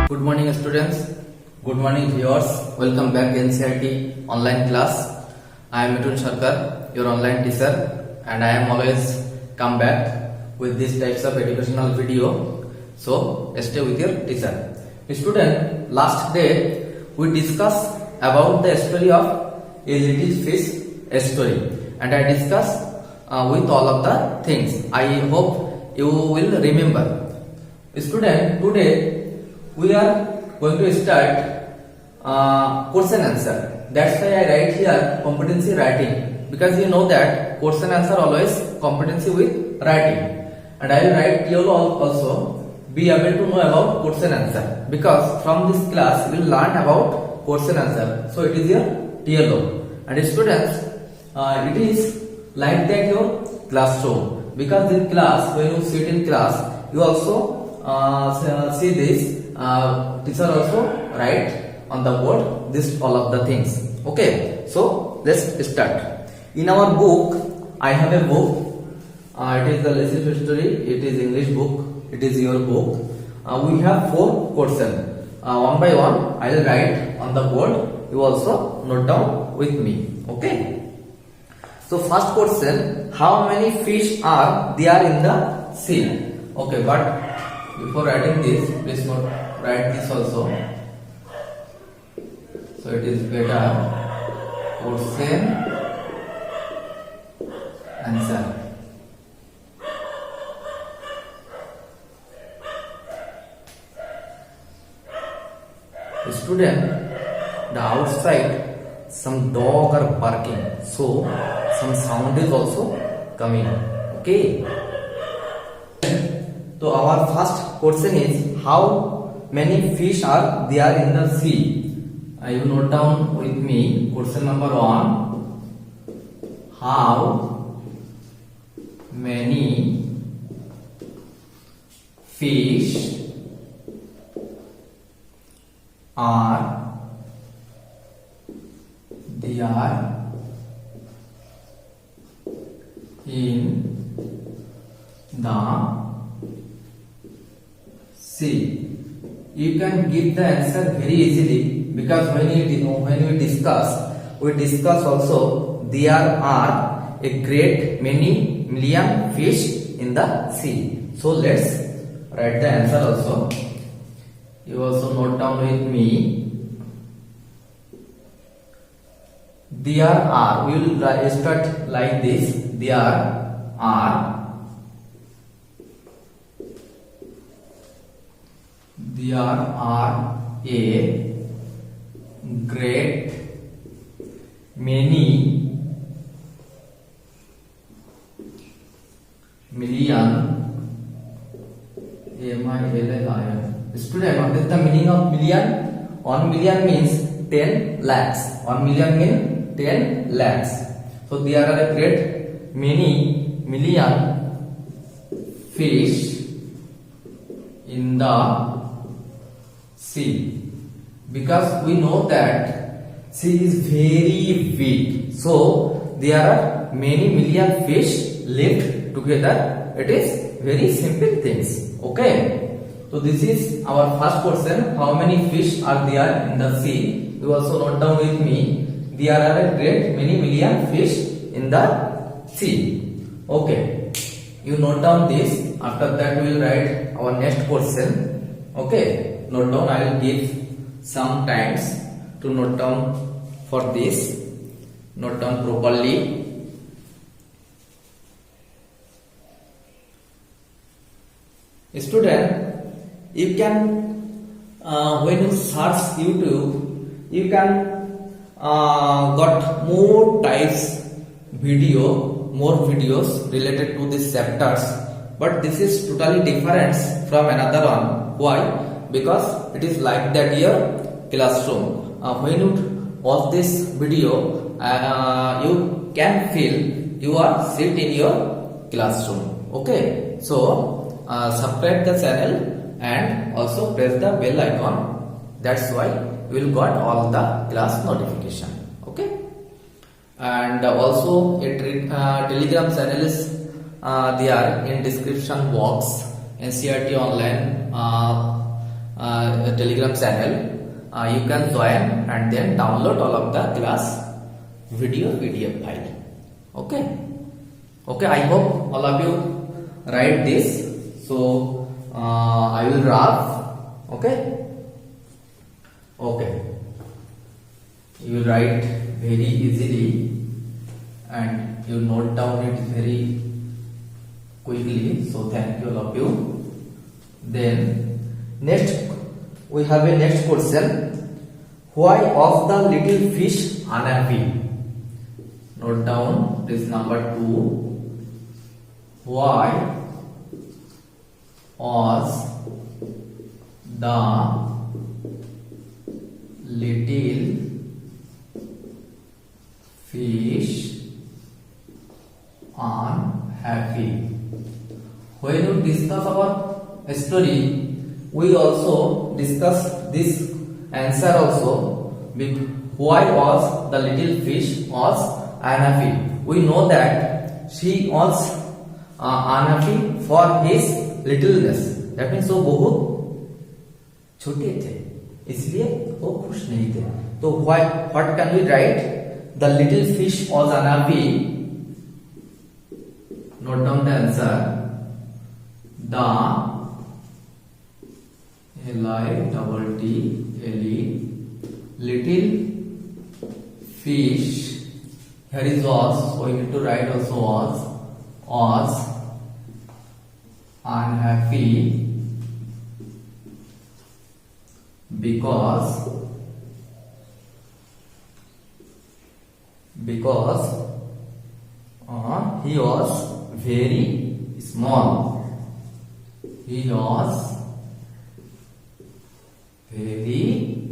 Good morning students, good morning viewers, welcome back to NCERT online class. I am Mitun Sarkar, your online teacher, and I am always come back with these types of educational video. So stay with your teacher. Student, last day we discussed about the story of a little fish story, and I discussed with all of the things. I hope you will remember. Student, today we are going to start question answer. That's why I write here competency writing, because you know that question answer always competency with writing, and I will write you also be able to know about question answer, because from this class you will learn about question answer. So it is your TLO, and students, it is like that your classroom, because in class when you sit in class you also see this. Teacher also write on the board this all of the things. Okay, so let's start. In our book, I have a book. It is the Little History. It is English book. It is your book. We have 4 questions. One by one, I will write on the board. You also note down with me. Okay. So first question: how many fish are there in the sea? Okay, but before writing this, please note. Write this also. So it is better question answer. Student, the outside some dog are barking, so some sound is also coming. Okay. So our first question is how many fish are there in the sea? You note down with me question number 1. How many fish are there in the sea? You can give the answer very easily, because when we discuss also there are a great many million fish in the sea. So let's write the answer also. You also note down with me. There are, we will start like this. There are a great many million. Student, what is the meaning of million? 1 million means 10 lakhs. 1 million means 10 lakhs. So there are a great many million fish in the sea, because we know that sea is very big, so there are many million fish lived together. It is very simple things. Okay, so this is our first question: how many fish are there in the sea? You also note down with me. There are a great many million fish in the sea. Okay, you note down this. After that we will write our next question. Okay, note down. I will give some times to note down for this. Note down properly. Student, you can when you search YouTube, you can got more types more videos related to these chapters, but this is totally different from another one. Why? Because it is like that your classroom. When you watch this video, you can feel you are sit in your classroom. Okay, so subscribe the channel and also press the bell icon. That's why you will got all the class notification. Okay, and also a Telegram channel is there in description box. NCERT online Telegram channel. You can join and then download all of the class video PDF file. Okay, I hope all of you write this. So I will wrap. Okay, you will write very easily and you note down it very quickly. So thank you all of you. Then next we have a next question. Why was the little fish unhappy? Note down this number 2. Why was the little fish unhappy? When you discuss our story, we also discuss this answer also. Why was the little fish was unhappy? We know that she was unhappy for his littleness. That means वो बहुत छोटे थे, इसलिए वो खुश नहीं थे. तो what can we write? The little fish was unhappy. Note down the answer. The little fish. Here is was, so we need to write also was unhappy because he was very small. He was very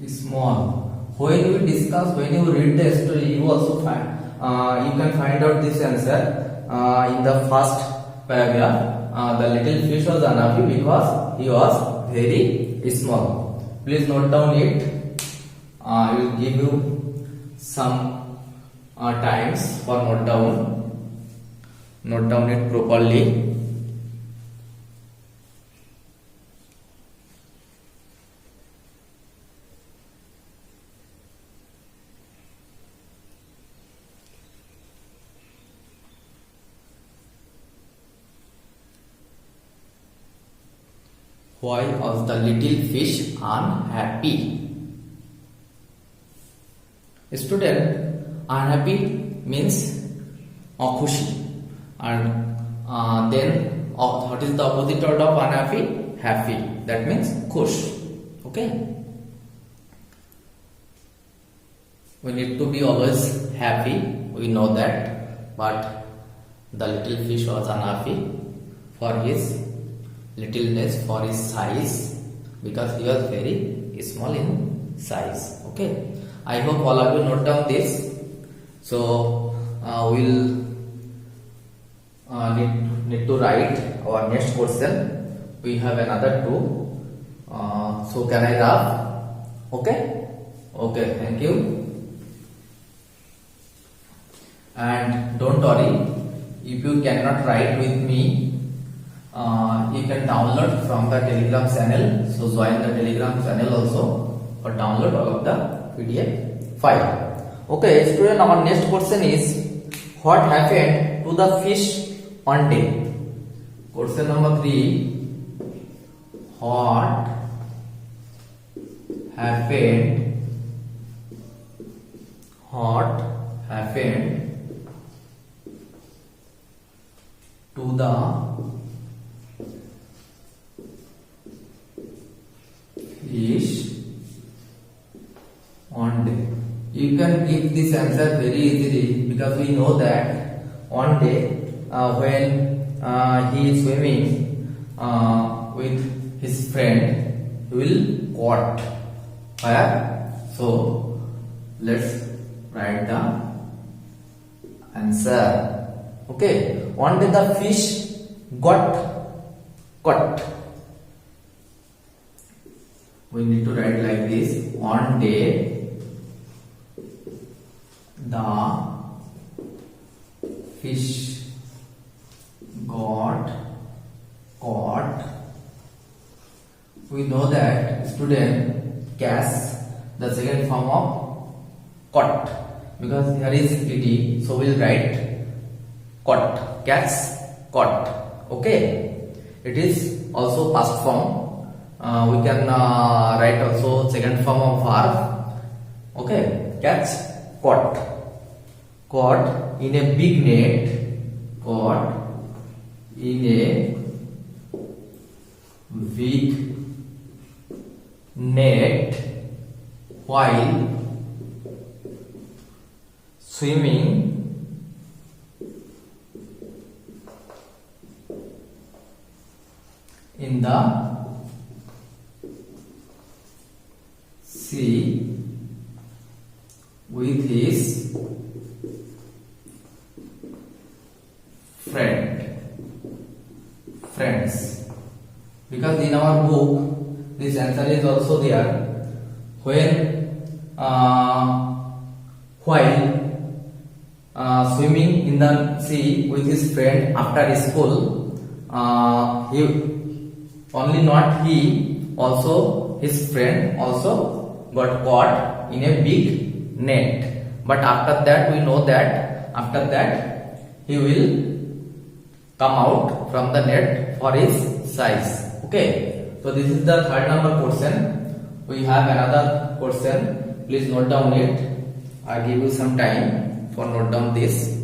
small. When you discuss, when you read the story, you also find you can find out this answer in the first paragraph. The little fish was unhappy because he was very small. Please note down it. I will give you some times for note down. Note down it properly. Why was the little fish unhappy? Student, unhappy means खुशी, and then what is the opposite word of unhappy? Happy. That means खुश. Okay. We need to be always happy. We know that, but the little fish was unhappy for his littleness, for his size, because he was very small in size. Okay, I hope all of you note down this. So we'll need to write our next question. We have another 2. So can I wrap? Okay, thank you. And don't worry, if you cannot write with me, you can download from the Telegram channel. So join the Telegram channel also or download all of the PDF file. Okay, student, our next question is, what happened to the fish one day? Question number 3. What happened to the fish one day? You can give this answer very easily because we know that one day when he is swimming with his friend, he will caught fire. So let's write the answer. Okay, one day the fish got caught. We need to write like this. One day the fish got caught we know that student catch the second form of caught, because here is ed, so we'll write caught, catch, caught. Okay, it is also past form. We can write also second form of verb. Okay, catch, caught, caught in a big net, caught in a big net while swimming in the sea with his friends. Because in our book this answer is also there. When while swimming in the sea with his friend after school, he only not he, also his friend also got caught in a big net. But after that we know that after that he will come out from the net for his size. Okay, so this is the third number question. We have another question. Please note down it. I give you some time for note down this.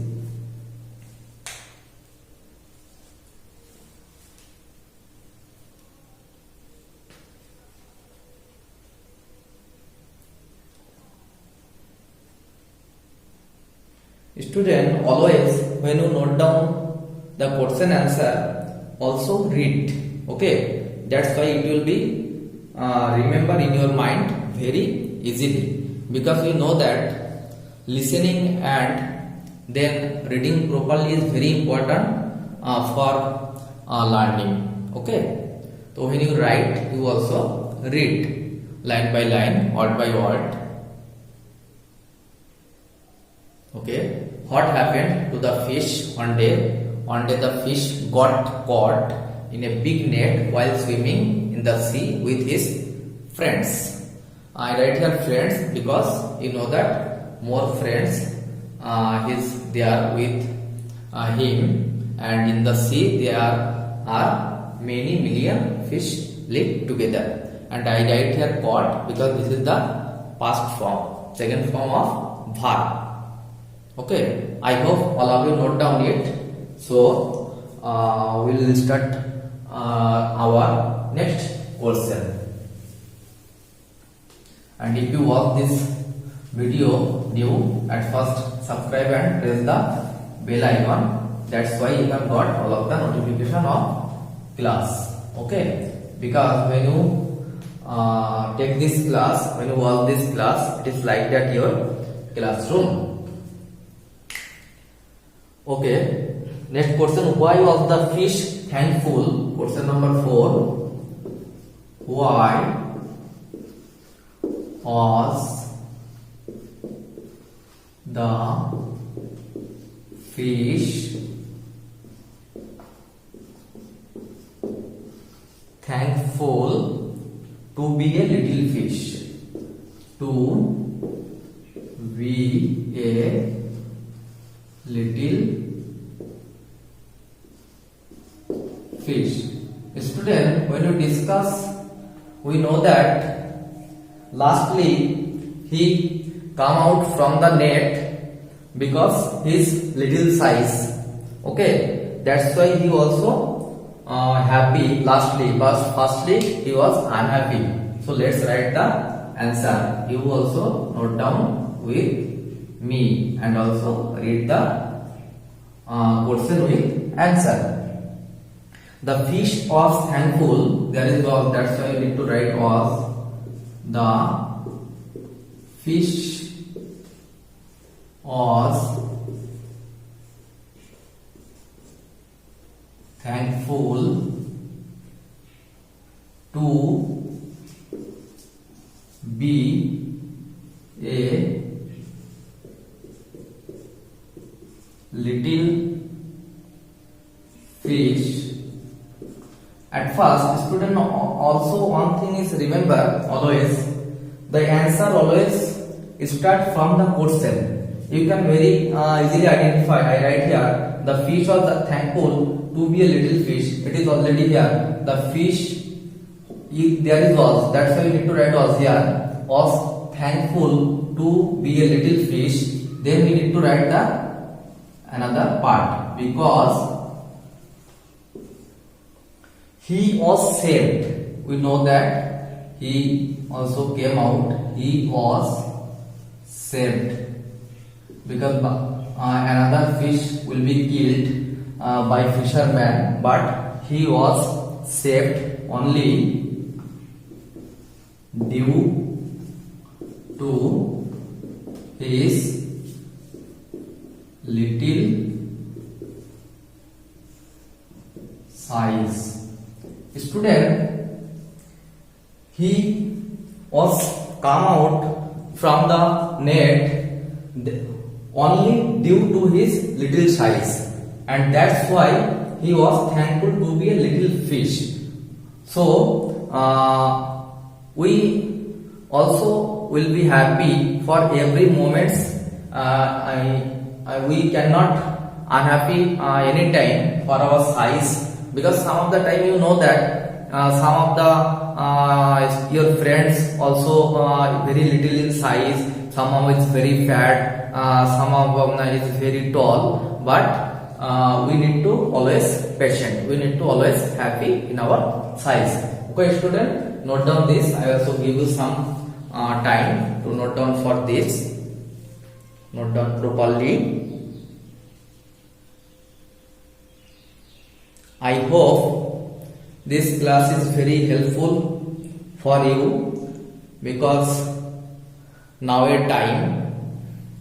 Student, always when you note down the question answer, also read. Okay, that's why it will be remember in your mind very easily, because we know that listening and then reading properly is very important for learning. Okay, so when you write, you also read line by line, word by word. Okay, what happened to the fish one day? One day the fish got caught in a big net while swimming in the sea with his friends. I write here friends because you know that more friends they are with him, and in the sea there are many million fish live together. And I write here caught because this is the past form, second form of verb. Okay, I hope all of you note down it. So we will start our next question. And if you watch this video new, at first subscribe and press the bell icon. That's why you have got all of the notification of class. Okay, because when you take this class, when you watch this class, it is like that your classroom. Okay, next question. Why was the fish thankful? Question number 4. Why was the fish thankful to be a little fish? To be a little fish. Student, when you discuss, we know that lastly he come out from the net because his little size. Okay, that's why he also happy lastly, but firstly he was unhappy. So let's write the answer. You also note down with me and also read the question with answer. The fish was thankful. That is was. That's why you need to write was. The fish was thankful to be a little fish At first, student also one thing is remember always the answer always start from the question. You can very easily identify. I write here the fish was thankful to be a little fish. It is already here. The fish, if there is was, that's why you need to write was here. Was thankful to be a little fish. Then we need to write the another part because he was saved. We know that he also came out. He was saved because another fish will be killed by fisherman, but he was saved only due to his little size. Student, he was come out from the net only due to his little size, and that's why he was thankful to be a little fish. So we also will be happy for every moments. We cannot unhappy anytime for our size, because some of the time you know that some of the your friends also very little in size, some of is very fat, some of them is very tall, but we need to always patient, we need to always happy in our size. Okay student, note down this. I also give you some time to note down for this. Note down properly. I hope this class is very helpful for you, because now a time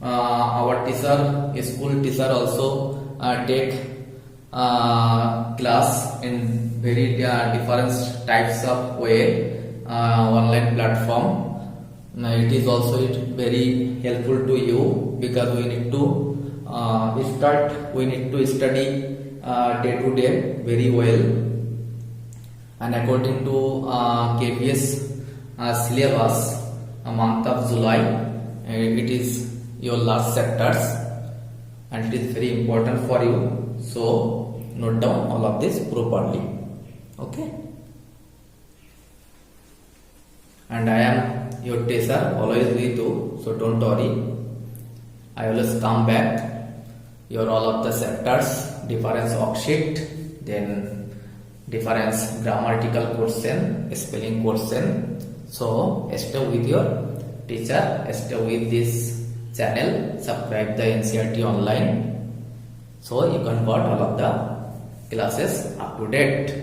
our teacher, school teacher also take class in very different types of way, online platform. Now it is also very helpful to you, because we need to study day to day very well, and according to KPS syllabus, month of July, it is your last chapters, and it is very important for you. So note down all of this properly. Okay, and I am your teacher always with you, so don't worry. I always come back your all of the chapters, difference worksheet, then difference grammatical question, spelling question. So stay with your teacher, stay with this channel, subscribe the NCERT online, so you can got all of the classes up to date.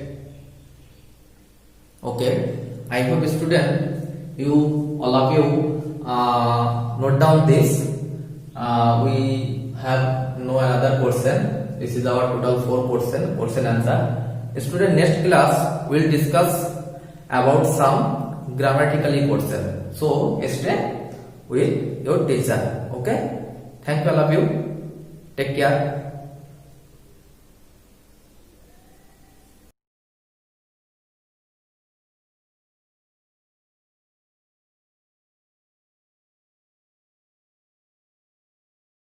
Okay, I hope student, you all of you note down this. We have no another question. This is our total 4 question answer. Student, next class will discuss about some grammatically question. So stay with your teacher. Okay, thank you all of you. Take care.